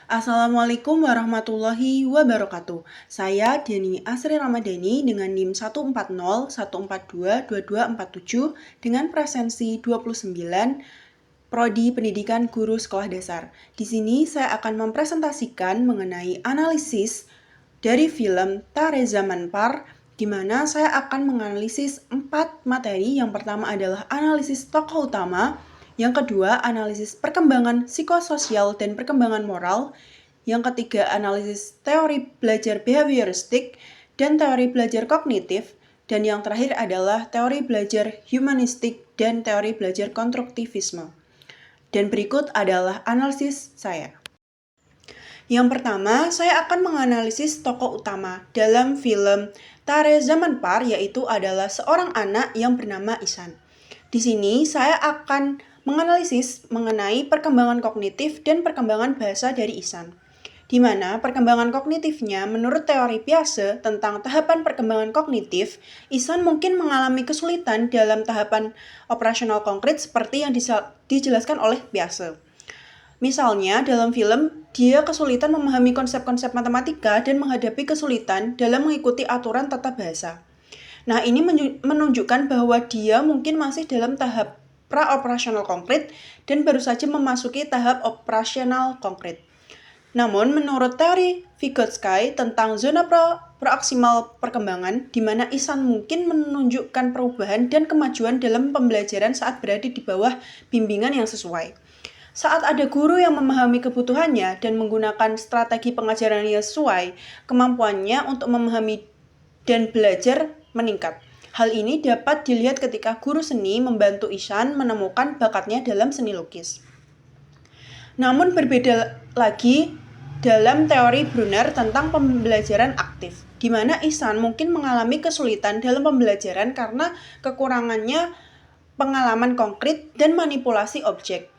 Assalamualaikum warahmatullahi wabarakatuh. Saya Deni Asri Ramadhani dengan NIM 14014222247 dengan presensi 29 Prodi Pendidikan Guru Sekolah Dasar. Di sini saya akan mempresentasikan mengenai analisis dari film Tare Zaman Par, di mana saya akan menganalisis 4 materi. Yang pertama adalah analisis tokoh utama, yang kedua analisis perkembangan psikososial dan perkembangan moral, yang ketiga analisis teori belajar behavioristik dan teori belajar kognitif, dan yang terakhir adalah teori belajar humanistik dan teori belajar konstruktivisme. Dan berikut adalah analisis saya. Yang pertama, saya akan menganalisis tokoh utama dalam film Tare Zaman Par, yaitu adalah seorang anak yang bernama Ihsan. Di sini saya akan menganalisis mengenai perkembangan kognitif dan perkembangan bahasa dari Ihsan, di mana perkembangan kognitifnya menurut teori Piaget tentang tahapan perkembangan kognitif, Ihsan mungkin mengalami kesulitan dalam tahapan operasional konkret seperti yang dijelaskan oleh Piaget. Misalnya, dalam film, dia kesulitan memahami konsep-konsep matematika dan menghadapi kesulitan dalam mengikuti aturan tata bahasa. Nah, ini menunjukkan bahwa dia mungkin masih dalam tahap pra-operasional konkret dan baru saja memasuki tahap operasional konkret. Namun, menurut teori Vygotsky tentang zona proksimal perkembangan, di mana Ihsan mungkin menunjukkan perubahan dan kemajuan dalam pembelajaran saat berada di bawah bimbingan yang sesuai. Saat ada guru yang memahami kebutuhannya dan menggunakan strategi pengajaran yang sesuai, kemampuannya untuk memahami dan belajar meningkat. Hal ini dapat dilihat ketika guru seni membantu Ihsan menemukan bakatnya dalam seni lukis. Namun berbeda lagi dalam teori Brunner tentang pembelajaran aktif, di mana Ihsan mungkin mengalami kesulitan dalam pembelajaran karena kekurangannya pengalaman konkret dan manipulasi objek.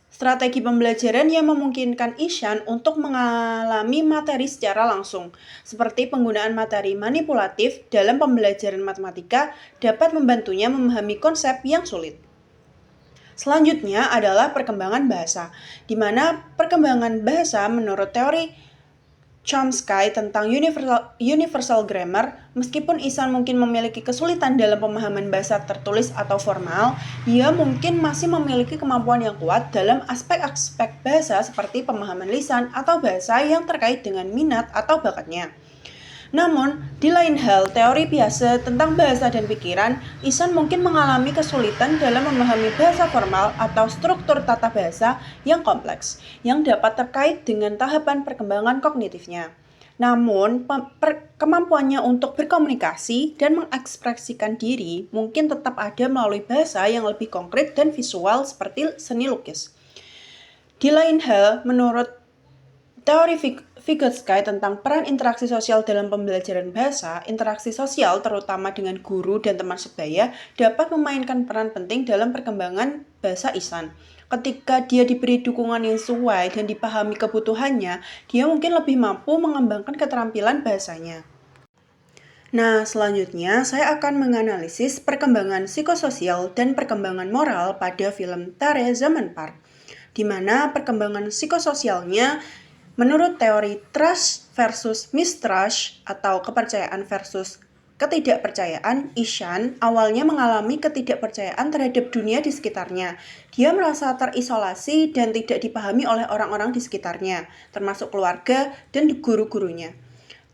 Strategi pembelajaran yang memungkinkan Ihsan untuk mengalami materi secara langsung, seperti penggunaan materi manipulatif dalam pembelajaran matematika, dapat membantunya memahami konsep yang sulit. Selanjutnya adalah perkembangan bahasa, di mana perkembangan bahasa menurut teori Chomsky tentang universal grammar, meskipun Ihsan mungkin memiliki kesulitan dalam pemahaman bahasa tertulis atau formal, ia mungkin masih memiliki kemampuan yang kuat dalam aspek-aspek bahasa seperti pemahaman lisan atau bahasa yang terkait dengan minat atau bakatnya. Namun, di lain hal, teori Piaget tentang bahasa dan pikiran, Ihsan mungkin mengalami kesulitan dalam memahami bahasa formal atau struktur tata bahasa yang kompleks, yang dapat terkait dengan tahapan perkembangan kognitifnya. Namun, kemampuannya untuk berkomunikasi dan mengekspresikan diri mungkin tetap ada melalui bahasa yang lebih konkret dan visual seperti seni lukis. Di lain hal, menurut teori Vygotsky tentang peran interaksi sosial dalam pembelajaran bahasa, interaksi sosial terutama dengan guru dan teman sebaya dapat memainkan peran penting dalam perkembangan bahasa Ihsan. Ketika dia diberi dukungan yang sesuai dan dipahami kebutuhannya, dia mungkin lebih mampu mengembangkan keterampilan bahasanya. Nah, selanjutnya saya akan menganalisis perkembangan psikososial dan perkembangan moral pada film Tare Zaman Par, di mana perkembangan psikososialnya menurut teori trust versus mistrust atau kepercayaan versus ketidakpercayaan, Ihsan awalnya mengalami ketidakpercayaan terhadap dunia di sekitarnya. Dia merasa terisolasi dan tidak dipahami oleh orang-orang di sekitarnya, termasuk keluarga dan guru-gurunya.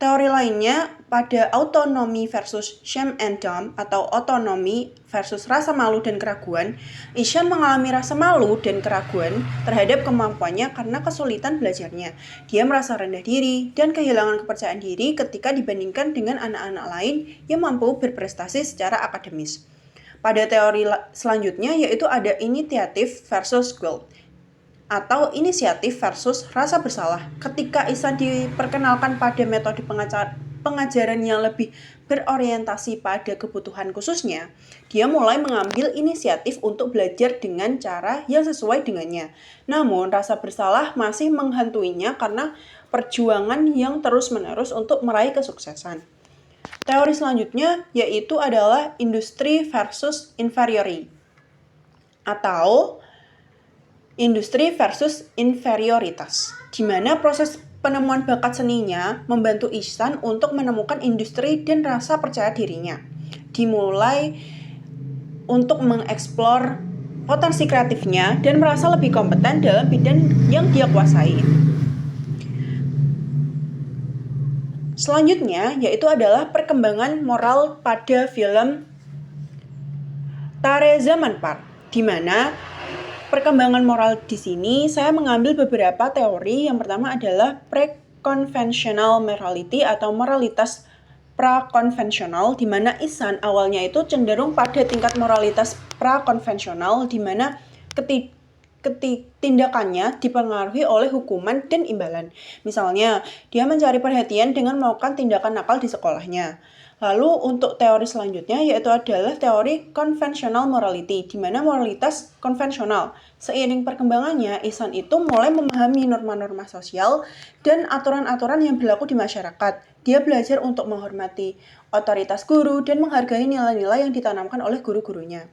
Teori lainnya pada autonomy versus shame and dumb atau otonomi versus rasa malu dan keraguan, Ihsan mengalami rasa malu dan keraguan terhadap kemampuannya karena kesulitan belajarnya. Dia merasa rendah diri dan kehilangan kepercayaan diri ketika dibandingkan dengan anak-anak lain yang mampu berprestasi secara akademis. Pada teori selanjutnya yaitu ada initiative versus guilt, atau inisiatif versus rasa bersalah. Ketika Ihsan diperkenalkan pada metode pengajaran yang lebih berorientasi pada kebutuhan khususnya, dia mulai mengambil inisiatif untuk belajar dengan cara yang sesuai dengannya. Namun, rasa bersalah masih menghantuinya karena perjuangan yang terus-menerus untuk meraih kesuksesan. Teori selanjutnya yaitu adalah industri versus inferiority, atau industri versus inferioritas, di mana proses penemuan bakat seninya membantu Ihsan untuk menemukan industri dan rasa percaya dirinya. Dimulai untuk mengeksplor potensi kreatifnya dan merasa lebih kompeten dalam bidang yang dia kuasai. Selanjutnya yaitu adalah perkembangan moral pada film Tare Zaman Par, di mana perkembangan moral di sini saya mengambil beberapa teori. Yang pertama adalah pre-conventional morality atau moralitas pra-konvensional, di mana Ihsan awalnya itu cenderung pada tingkat moralitas pra-konvensional, di mana tindakannya dipengaruhi oleh hukuman dan imbalan. Misalnya, dia mencari perhatian dengan melakukan tindakan nakal di sekolahnya. Lalu untuk teori selanjutnya yaitu adalah teori conventional morality, di mana moralitas konvensional. Seiring perkembangannya, Ihsan itu mulai memahami norma-norma sosial dan aturan-aturan yang berlaku di masyarakat. Dia belajar untuk menghormati otoritas guru dan menghargai nilai-nilai yang ditanamkan oleh guru-gurunya.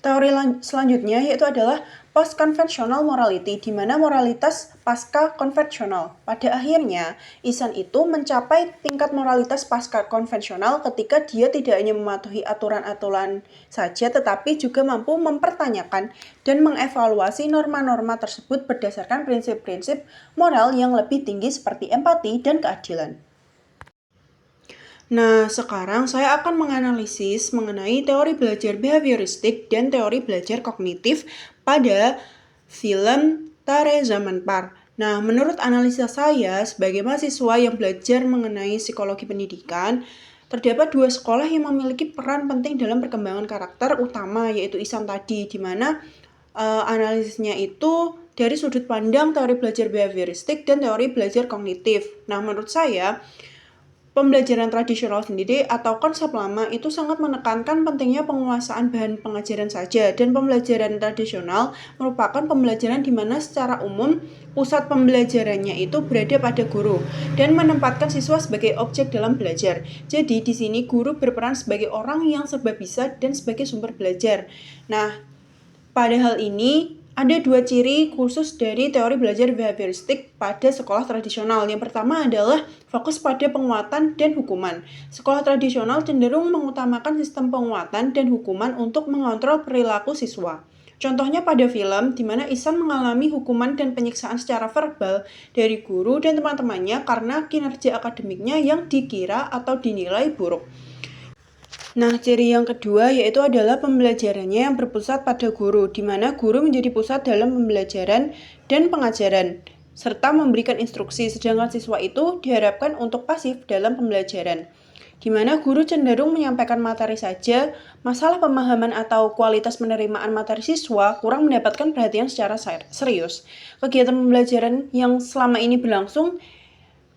Teori selanjutnya yaitu adalah post-conventional morality, di mana moralitas pasca konvensional. Pada akhirnya, Ihsan itu mencapai tingkat moralitas pasca konvensional ketika dia tidak hanya mematuhi aturan-aturan saja, tetapi juga mampu mempertanyakan dan mengevaluasi norma-norma tersebut berdasarkan prinsip-prinsip moral yang lebih tinggi seperti empati dan keadilan. Nah, sekarang saya akan menganalisis mengenai teori belajar behavioristik dan teori belajar kognitif pada film Tare Zaman Par. Nah, menurut analisa saya sebagai mahasiswa yang belajar mengenai psikologi pendidikan, terdapat dua sekolah yang memiliki peran penting dalam perkembangan karakter utama, yaitu Ihsan tadi, di mana analisisnya itu dari sudut pandang teori belajar behavioristik dan teori belajar kognitif. Nah, menurut saya, pembelajaran tradisional sendiri atau konsep lama itu sangat menekankan pentingnya penguasaan bahan pengajaran saja, dan pembelajaran tradisional merupakan pembelajaran di mana secara umum pusat pembelajarannya itu berada pada guru dan menempatkan siswa sebagai objek dalam belajar. Jadi di sini guru berperan sebagai orang yang serba bisa dan sebagai sumber belajar. Nah, pada hal ini ada dua ciri khusus dari teori belajar behavioristik pada sekolah tradisional. Yang pertama adalah fokus pada penguatan dan hukuman. Sekolah tradisional cenderung mengutamakan sistem penguatan dan hukuman untuk mengontrol perilaku siswa. Contohnya pada film, di mana Ihsan mengalami hukuman dan penyiksaan secara verbal dari guru dan teman-temannya karena kinerja akademiknya yang dikira atau dinilai buruk. Nah, ciri yang kedua yaitu adalah pembelajarannya yang berpusat pada guru, di mana guru menjadi pusat dalam pembelajaran dan pengajaran, serta memberikan instruksi, sedangkan siswa itu diharapkan untuk pasif dalam pembelajaran, di mana guru cenderung menyampaikan materi saja. Masalah pemahaman atau kualitas penerimaan materi siswa kurang mendapatkan perhatian secara serius. Kegiatan pembelajaran yang selama ini berlangsung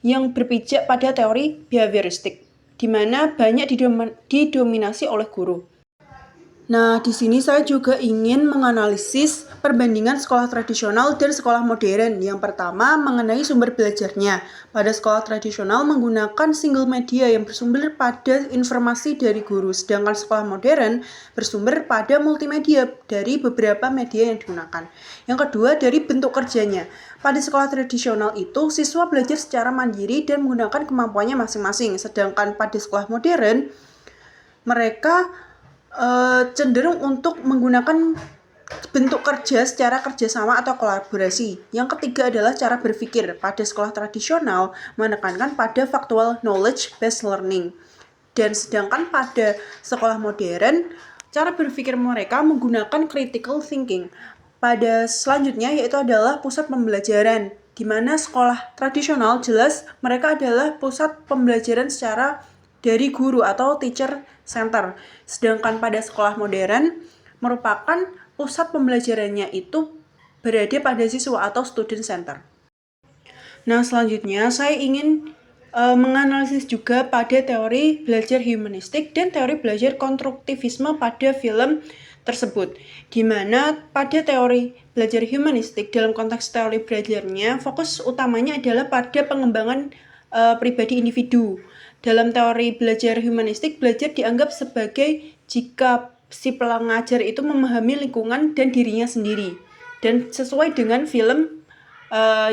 yang berpijak pada teori behavioristik, di mana banyak didominasi oleh guru. Nah, di sini saya juga ingin menganalisis perbandingan sekolah tradisional dan sekolah modern. Yang pertama, mengenai sumber belajarnya. Pada sekolah tradisional menggunakan single media yang bersumber pada informasi dari guru, sedangkan sekolah modern bersumber pada multimedia dari beberapa media yang digunakan. Yang kedua, dari bentuk kerjanya. Pada sekolah tradisional itu, siswa belajar secara mandiri dan menggunakan kemampuannya masing-masing, sedangkan pada sekolah modern, mereka cenderung untuk menggunakan bentuk kerja secara kerjasama atau kolaborasi. Yang ketiga adalah cara berpikir. Pada sekolah tradisional menekankan pada factual knowledge based learning, dan sedangkan pada sekolah modern cara berpikir mereka menggunakan critical thinking. Pada selanjutnya yaitu adalah pusat pembelajaran, di mana sekolah tradisional jelas mereka adalah pusat pembelajaran secara dari guru atau teacher center. Sedangkan pada sekolah modern merupakan pusat pembelajarannya itu berada pada siswa atau student center. Nah, selanjutnya saya ingin menganalisis juga pada teori belajar humanistik dan teori belajar konstruktivisme pada film tersebut, di mana pada teori belajar humanistik dalam konteks teori belajarnya fokus utamanya adalah pada pengembangan pribadi individu. Dalam teori belajar humanistik, belajar dianggap sebagai jika si pengajar itu memahami lingkungan dan dirinya sendiri. dan sesuai dengan film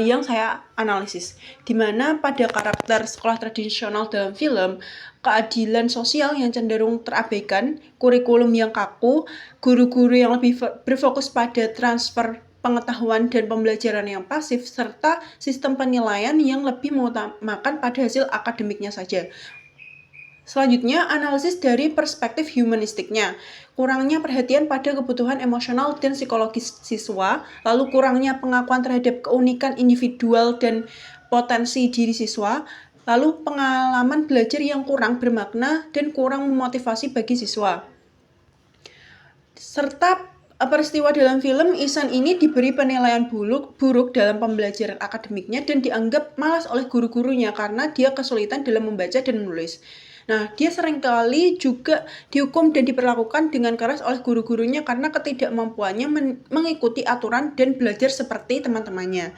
yang saya analisis, di mana pada karakter sekolah tradisional dalam film, keadilan sosial yang cenderung terabaikan, kurikulum yang kaku, guru-guru yang lebih berfokus pada transfer pengetahuan dan pembelajaran yang pasif, serta sistem penilaian yang lebih mengutamakan pada hasil akademiknya saja. Selanjutnya, analisis dari perspektif humanistiknya. Kurangnya perhatian pada kebutuhan emosional dan psikologis siswa, lalu kurangnya pengakuan terhadap keunikan individual dan potensi diri siswa, lalu pengalaman belajar yang kurang bermakna dan kurang memotivasi bagi siswa. Serta peristiwa dalam film, Ihsan ini diberi penilaian buruk dalam pembelajaran akademiknya dan dianggap malas oleh guru-gurunya karena dia kesulitan dalam membaca dan menulis. Nah, dia seringkali juga dihukum dan diperlakukan dengan keras oleh guru-gurunya karena ketidakmampuannya mengikuti aturan dan belajar seperti teman-temannya.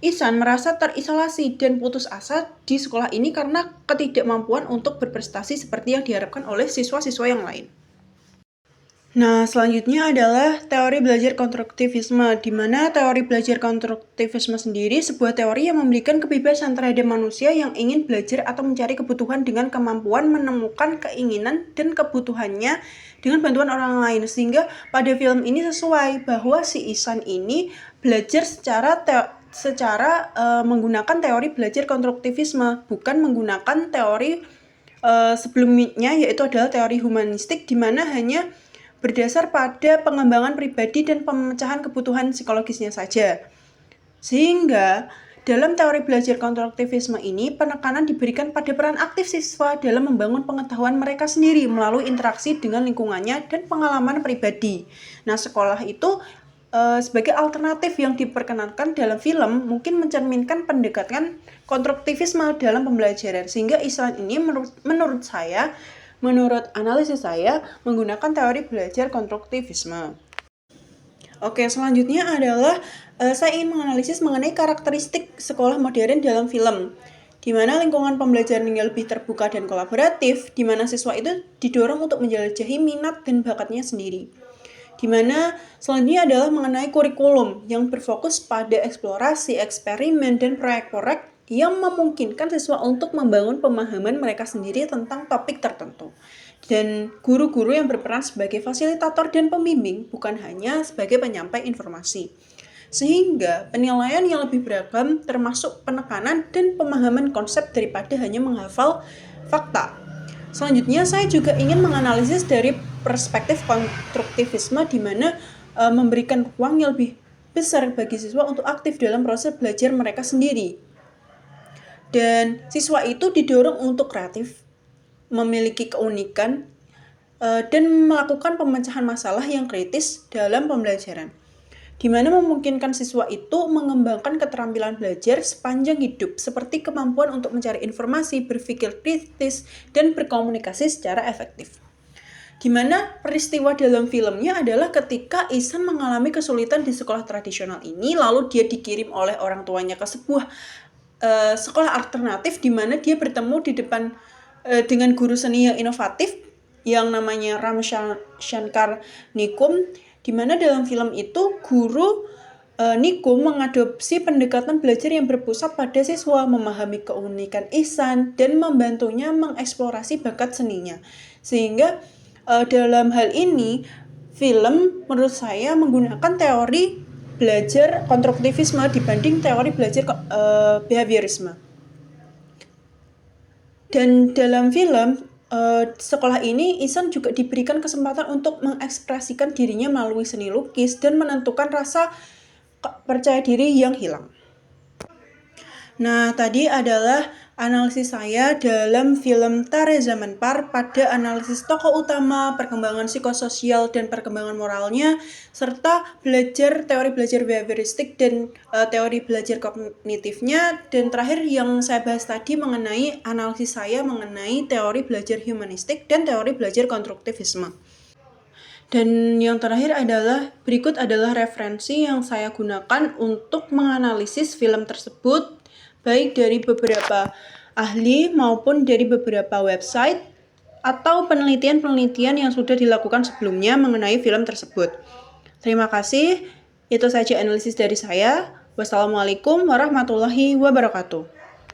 Ihsan merasa terisolasi dan putus asa di sekolah ini karena ketidakmampuan untuk berprestasi seperti yang diharapkan oleh siswa-siswa yang lain. Nah, selanjutnya adalah teori belajar konstruktivisme, di mana teori belajar konstruktivisme sendiri sebuah teori yang memberikan kebebasan terhadap manusia yang ingin belajar atau mencari kebutuhan dengan kemampuan menemukan keinginan dan kebutuhannya dengan bantuan orang lain. Sehingga pada film ini sesuai bahwa si Ihsan ini belajar secara menggunakan teori belajar konstruktivisme, bukan menggunakan teori sebelumnya, yaitu adalah teori humanistik, di mana hanya berdasar pada pengembangan pribadi dan pemecahan kebutuhan psikologisnya saja. Sehingga dalam teori belajar konstruktivisme ini, penekanan diberikan pada peran aktif siswa dalam membangun pengetahuan mereka sendiri melalui interaksi dengan lingkungannya dan pengalaman pribadi. Nah, sekolah itu sebagai alternatif yang diperkenankan dalam film mungkin mencerminkan pendekatan konstruktivisme dalam pembelajaran, sehingga Ihsan ini menurut analisis saya menggunakan teori belajar konstruktivisme. Oke, selanjutnya adalah saya ingin menganalisis mengenai karakteristik sekolah modern dalam film, di mana lingkungan pembelajaran yang lebih terbuka dan kolaboratif, di mana siswa itu didorong untuk menjelajahi minat dan bakatnya sendiri. Di mana selanjutnya adalah mengenai kurikulum yang berfokus pada eksplorasi, eksperimen, dan proyek-proyek yang memungkinkan siswa untuk membangun pemahaman mereka sendiri tentang topik tertentu. Dan guru-guru yang berperan sebagai fasilitator dan pembimbing, bukan hanya sebagai penyampai informasi. Sehingga penilaian yang lebih beragam termasuk penekanan dan pemahaman konsep daripada hanya menghafal fakta. Selanjutnya, saya juga ingin menganalisis dari perspektif konstruktivisme, di mana memberikan ruang yang lebih besar bagi siswa untuk aktif dalam proses belajar mereka sendiri. Dan siswa itu didorong untuk kreatif, memiliki keunikan, dan melakukan pemecahan masalah yang kritis dalam pembelajaran, di mana memungkinkan siswa itu mengembangkan keterampilan belajar sepanjang hidup, seperti kemampuan untuk mencari informasi, berpikir kritis, dan berkomunikasi secara efektif. Di mana peristiwa dalam filmnya adalah ketika Ihsan mengalami kesulitan di sekolah tradisional ini, lalu dia dikirim oleh orang tuanya ke sebuah sekolah alternatif, di mana dia bertemu di depan dengan guru seni yang inovatif yang namanya Ram Shankar Nikum, di mana dalam film itu guru Nikum mengadopsi pendekatan belajar yang berpusat pada siswa, memahami keunikan Ihsan, dan membantunya mengeksplorasi bakat seninya. Sehingga dalam hal ini, film menurut saya menggunakan teori belajar konstruktivisme dibanding teori belajar behaviorisme. Dan dalam film sekolah ini, Ihsan juga diberikan kesempatan untuk mengekspresikan dirinya melalui seni lukis dan menentukan rasa percaya diri yang hilang. Nah, tadi adalah analisis saya dalam film Tare Zaman Par pada analisis tokoh utama, perkembangan psikososial dan perkembangan moralnya, serta teori belajar behavioristik dan teori belajar kognitifnya, dan terakhir yang saya bahas tadi mengenai analisis saya mengenai teori belajar humanistik dan teori belajar konstruktivisme. Dan yang terakhir berikut adalah referensi yang saya gunakan untuk menganalisis film tersebut, baik dari beberapa ahli maupun dari beberapa website atau penelitian-penelitian yang sudah dilakukan sebelumnya mengenai film tersebut. Terima kasih. Itu saja analisis dari saya. Wassalamualaikum warahmatullahi wabarakatuh.